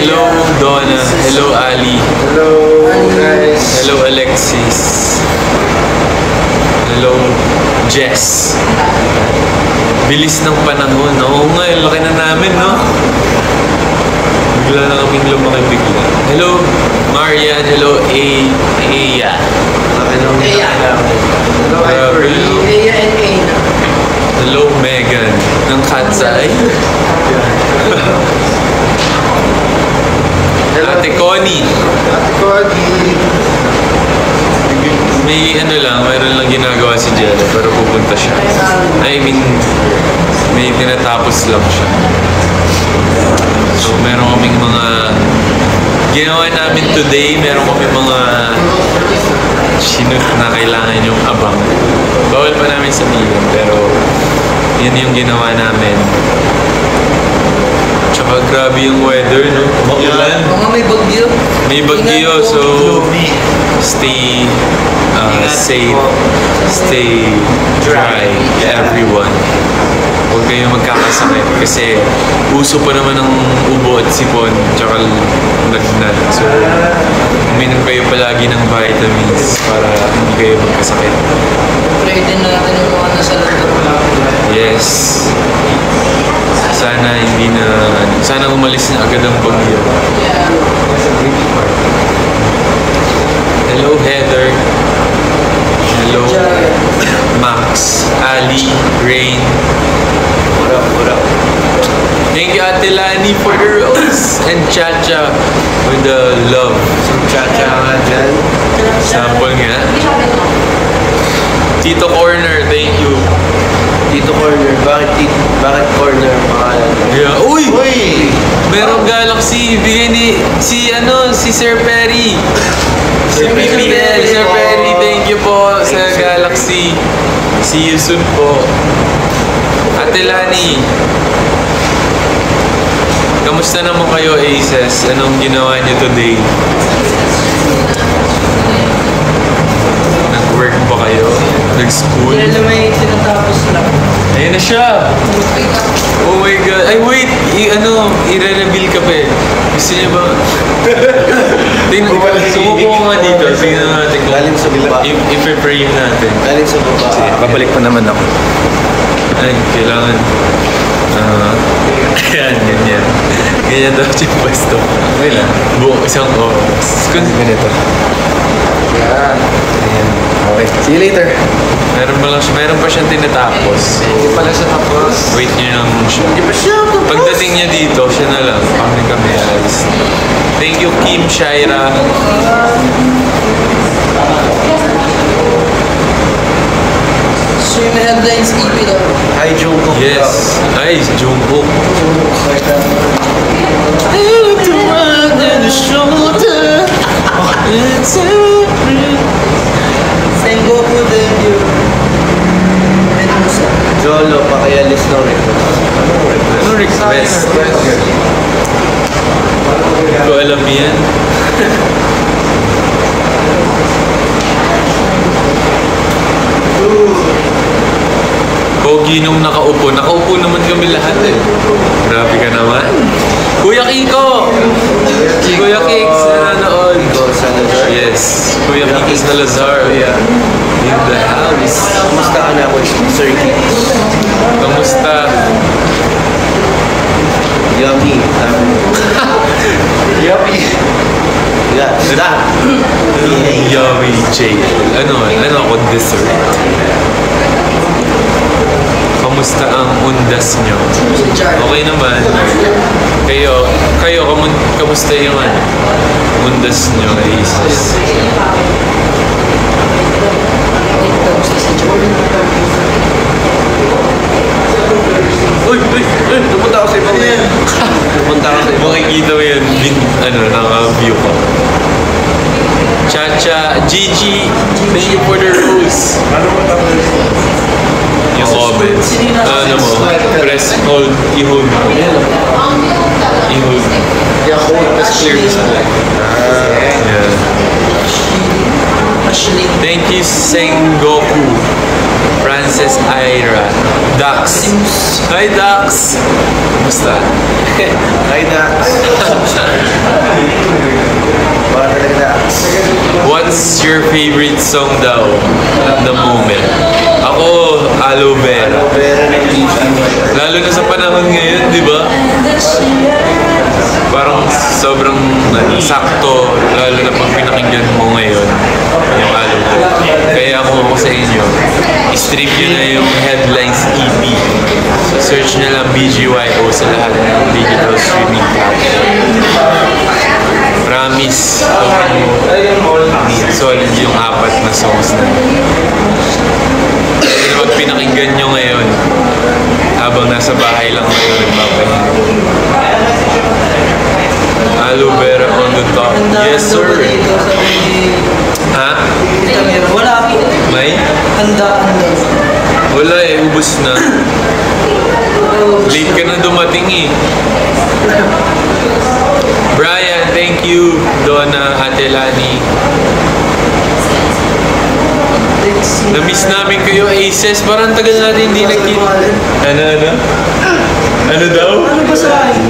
Hello, Donna. Hello, Ali. Hello, guys. Hello, Alexis. Hello, Jess. Bilis ng panahon. Oo nga, laki na namin, no? Bigla na kaming lumaki bigla. Hello, Marian. Hello, Aya. Hello, Ivory. Aya and Aina. Hello, Megan. Ng Katsay. Ate Connie. Ate Cody. May mayroon lang ginagawa si Jello pero pupunta siya. I mean, may tinatapos lang siya. So, meron kaming mga ginawa namin today, meron kaming mga sinut na kailangan yung abang. Bawal pa namin sabihin, pero yun yung ginawa namin. Tsaka grabe yung weather, no? Maulan. May bagyo. May bagyo, so stay safe, stay dry, everyone. Huwag kayong magkakasakit kasi uso pa naman ng ubo at sipon tsaka lagnat. So, uminom kayo palagi ng vitamins para hindi kayo magkasakit. Pray din natin yung mga nasa loob. Yes. Sana umalis na agad ang bagyo. Hello, Heather. Hello, Max, Ali, Rain. What up? Thank you, Ate Lani, for the rose. And Chacha for the love. So, Chacha nga dyan. Sample nga. Tito Corner, thank you. Tito Corner. Bakit Corner? Yeah. Uy! Uy! Merong Galaxy. Bigay ni si Sir Perry. Sir PPL, Sir Perry, thank you po sa Galaxy. See you soon po. Ate Lani, kamusta naman kayo, Aces? Anong ginawa niyo today? Nag-work ba kayo? Nag-school? Kaya na may tinatapos lang. Ayun na siya! Oh my God! Ay, wait! I-reveal ka pa eh. Gusto niya ba? Sumubo nga dito. Tingnan natin kung Galing sa baba. i-frame natin. Galing sa baba. Babalik pa naman ako. Ay, kailangan. Ayan, ganyan. Ganyan daw yung pwesto. Okay lang. Buong isang oras. Ganito. Yan. Ayan. Okay. See you later. Meron pa siyang tinatapos. Hindi pala siya tapos. Wait niyo lang siya. Hindi pa siya tapos. Pagdating niya dito, siya na lang. Kami alis. Thank you, Kim Shaira. So yung may headlines EP daw. Hi, Jungkook. Yes. Ay, Jungkook. Sengoku debut. Medusa. Jolo, pakialis ng request. Ano request? Hindi ko alam yan. Pogi nung nakaupo. Nakaupo naman kami lahat eh. Grabe ka naman. Kuya Kiko! Kuya Kicks na nanood. Ikaw, Senator. Yes. Kuya Kicks na Lazar. Kuya. In the house. Kamusta ka na, Sir Kicks? Kamusta? Yummy. Yummy. Yeah, that. Yummy Jay. Ano ako dessert? Kamusta ang undas nyo? Okay naman. Kayo, kamusta yung undas nyo, Aces? Kamusta si Jordan? Uy! Pupunta ako sa ibang yan. Pupunta ako sa ibang. Makikita mo yan, naka-view ko. Chacha, Gigi, thank you for the rose. Ano mo tapos? Yung comments. Ano mo, press hold, i-hold mo. I-hold. Yeah, that's clear display. Yeah. Ashley. Thank you, Sengoku. Frances Ira. Dax. Hi, Dax. Kumusta? Hi, Dax. Bakit Dax? What's your favorite song daw at the moment? Ako, Aloe Vera. Pero Lalo na sa panahon ngayon, di ba? Parang sobrang sakto, lalo na pag pinakinggan mo ngayon yung Aloe Vera. Kaya ako sa inyo, i-stream nyo na yung Headlines EP. So search na lang BGYO sa lahat ng digital streaming platform. Promise, solid yung 4 na songs na yun. Kaya pag pinakinggan nyo ngayon, habang nasa bahay lang kayo nagpapahinga. Aloe Vera on the top. Yes, sir. Ha? Wala po. May? Handa. Wala eh, ubos na. Late ka na dumating eh. Brian, thank you. Donna, Ate Lani. Na-miss namin kayo, Aces. Parang tagal natin hindi nagkita. Ano? Ano daw? Ano ba sa akin?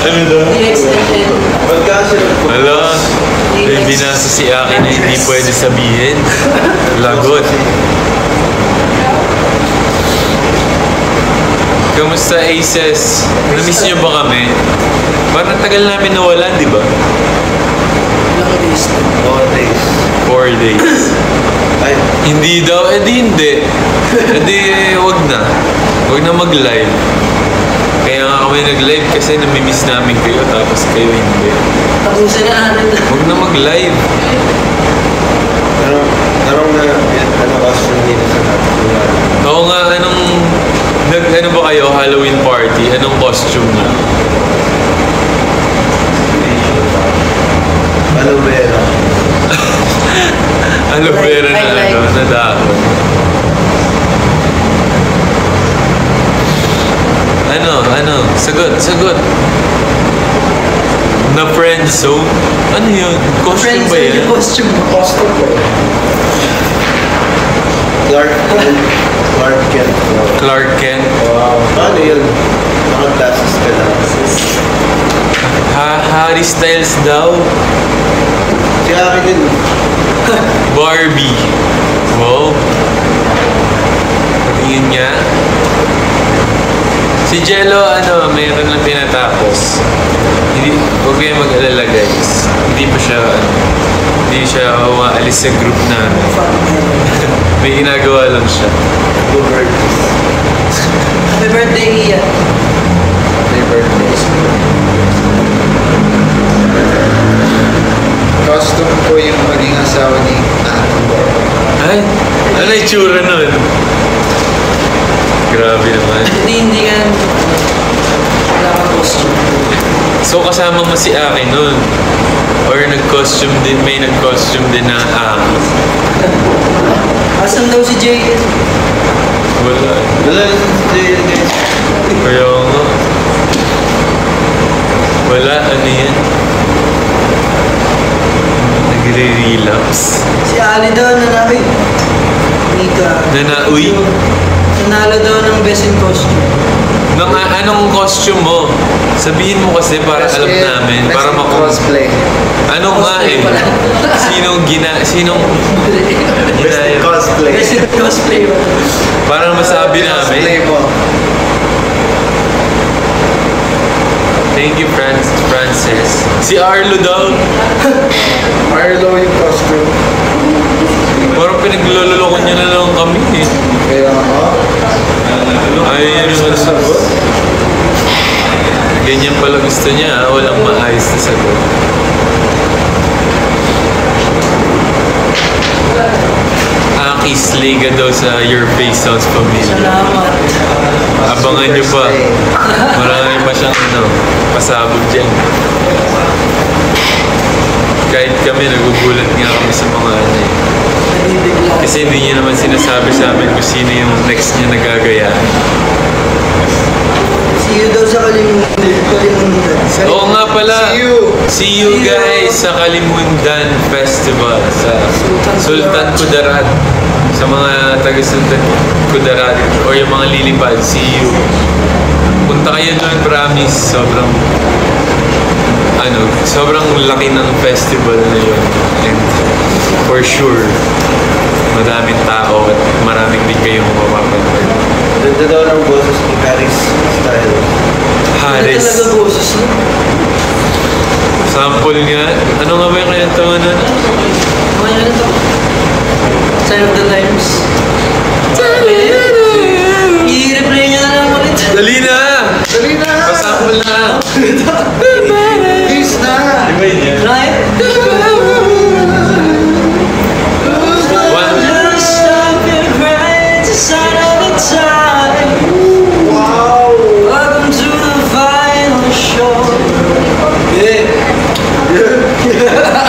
Ano daw? DXNN. ba't ka sila? Wala. May binasa si akin na hindi pwede sabihin. Lagot. Kamusta, Aces? Na-miss niyo ba kami? Parang tagal namin nawala, di ba? Ilang days na. 4 days. 4 days. Ay, Hindi daw, hindi. Wag na. Wag na mag-live. Kaya nga kami nag-live kasi namimiss namin kayo tapos kayo hindi. Tapusin na natin. Wag na mag-live. tanong na ano costume dito sa natin? Oo nga, ano ba kayo, Halloween party? Anong costume niyo? Aloe vera. Aloe vera na Like. na dahon. Sagot. Na friend zone? Ano yun? Costume ba yan? Costume. Clark Kent. Clark Kent? Ano yun? Naka-glasses ka na. Harry Styles daw? Si akin yun. Barbie. Wow. Patingin niya. Si Jello, mayroon lang tinatapos. Huwag kayong mag-alala, guys. Hindi siya umaalis sa group namin. May ginagawa lang siya. Go birds. Happy birthday, Ian. Happy birthday. Costume ko yung maging asawa ni Anton. Ay, ano yung tsura nun? Grabe naman. Hindi ka. Wala kang costume. So kasama mo si Aki nun? Or may nag-costume din ng Aki? Asan daw si Jay? Wala. Wala rin si Jay, guys. Kaya nga. Wala, ano yan? Nagre-relapse. Si Ali daw nanalo. Nika. Uy, Nanalo daw ng best in costume. anong costume mo? Sabihin mo kasi para alam namin. Para cosplay. Ano nga Cosplay eh? pala. Sinong Best cosplay. Best in cosplay. para masabi Cosplay namin. mo. Thank you, Francis. Si Arlo daw. Marlo yung costume. Parang pinaglololokon niya na lang kami eh. Kaya ako. Ay, yun ang sagot. Ganyan pala gusto niya, walang maayos na sagot. Akis Liga daw sa Your Face Sounds Familiar. Salamat. Abangan niyo pa. Marami pa siyang pasabog dyan. Kahit kami, nagugulat nga kami sa mga Nabibigla. Kasi hindi niya naman sinasabi sa amin kung sino yung next niya nagagayaan. See you daw sa kalimutan. Oo nga pala. See you. See you guys. guys sa Kalimundan Festival sa Sultan Kudarat. Sa mga taga Sultan Kudarat or yung mga lilipad, see you. Punta kayo doon, promise. Sobrang laki ng festival na yun. And for sure, madaming tao at maraming din kayong mapapanood. Ganda daw ng boses ni Paris style. Haris. Ano talaga boses niya? Sample nga. Ano nga ba yung kanyantawan na? Ano yan ito? Sign of the times. I-replay niya na lang ulit. Dali na! Dali na! Pasample na! Please na! Iba yun yan. Right? One. Just stop your crying, it's a sign of the time. Wow! Welcome to the final show.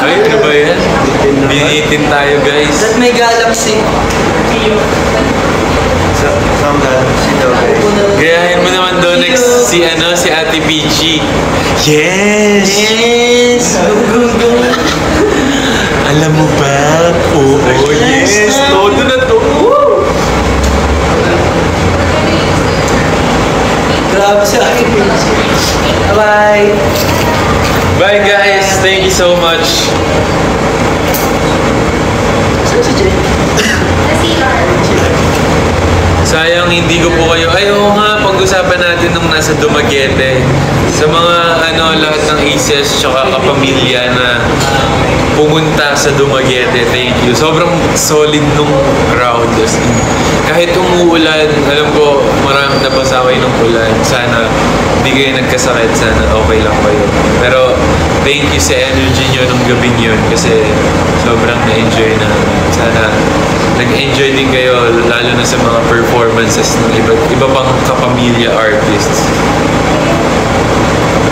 Ay, ano ba yan? Binitin tayo, guys. That may galaxy. Some galaxy daw guys. Gayahin mo naman doon next si Ate Peachy. Yes! Yes! Go, go, go. Alam mo ba? Oo, yes! Todo na to! Grabe sa akin. Bye-bye. Bye, guys! Thank you so much. Saan si Jay? Sayang hindi ko po kayo. Ay, oo nga, pag-usapan natin nung nasa Dumaguete. Sa mga lahat ng ACS tsaka kapamilya na pumunta sa Dumaguete, thank you. Sobrang solid nung crowd. Kahit umuulan, alam ko maraming nabasa kayo ng ulan. Sana hindi kayo nagkasakit. Sana okay lang kayo. Pero thank you sa energy nyo nung gabing yun kasi sobrang na-enjoy namin. Sana nag-enjoy din kayo lalo na sa mga performances ng iba pang kapamilya artists.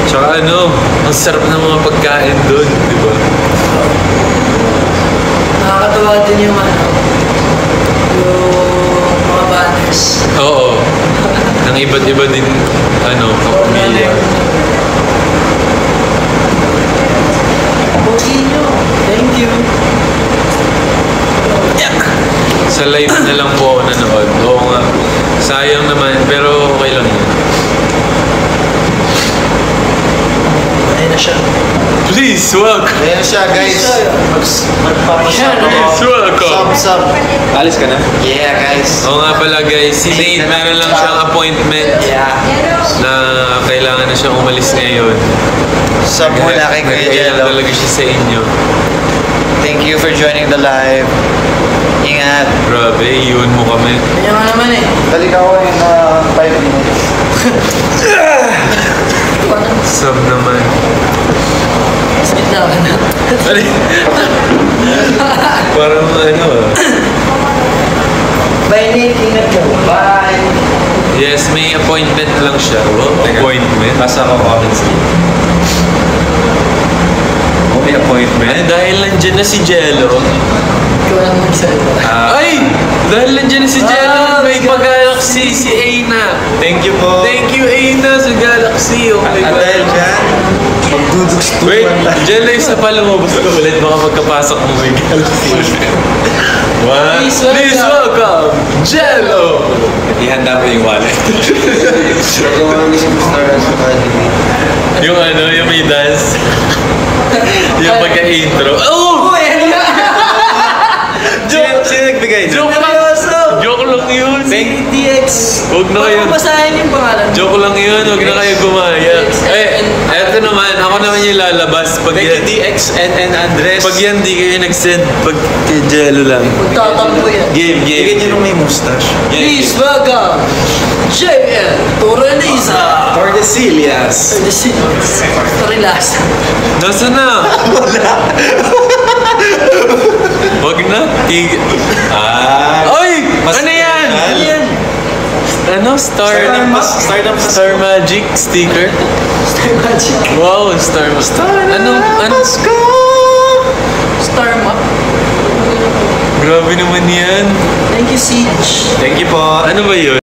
Tsaka ang sarap ng mga pagkain doon, di ba? Nakakatawa din yung mga banners. Oo. Ng iba't iba din, kapamilya. Okay nyo. Thank you. Sa live na lang po ako nanood. Oo nga. Sayang naman, pero okay lang yun. Ayun na siya. Please, welcome! Ayan siya guys. Yan, Please, welcome! Sub. Alis ka na? Yeah guys. Oo nga pala guys, si Nate meron lang siyang appointment na kailangan na siyang umalis ngayon. Sub muna kay Kuya Nagkaya lang Jello. talaga siya sa inyo. Thank you for joining the live. Ingat. Grabe, iwan mo kami. Kanya nga naman eh. Balik ako in 5 minutes. Sub naman. Spit na ka na. Parang Bye Nate, ingat ka. Bye. Yes, may appointment lang siya. Well, appointment? Basta ako comments dito. May appointment. Ay, dahil nandiyan na si Jello. Ikaw lang magsalita. Ay! Dahil nandiyan na si Jello, may pag-galaxy si Aina. Thank you po. Thank you, Aina, sa Galaxy. Oh my At God. dahil dyan, Wait, Jello, isa pa lumabas ka ulit. Baka pagkapasok mo may Galaxy. One. Please welcome. Jello! ihanda mo yung wallet. Nagawa ni Star Academy. Yung yung may dance. Yung pagka-intro. Oh! Sino nagbigay na? Joke lang. Joke lang yun. DX. Huwag na kayo. Basahin yung pangalan. Joke lang yun. Huwag na kayo gumaya. Eto naman. Ako naman yung lalabas. Pag Thank you, yan, DX and Andres. pag yan di kayo nag-send. Pag kay Jello lang. Magtatampo yan. Game. Bigyan niyo nung may mustache. Please welcome JL Torreliza. Tordesillas. Relax. Nasaan na? Wag na. Oy! Ano yan? Ano yan? Star Magic sticker? Star Magic. Wow, Star Ano? Star Map. Grabe naman yan. Thank you, Siege. Thank you po. Ano ba yun?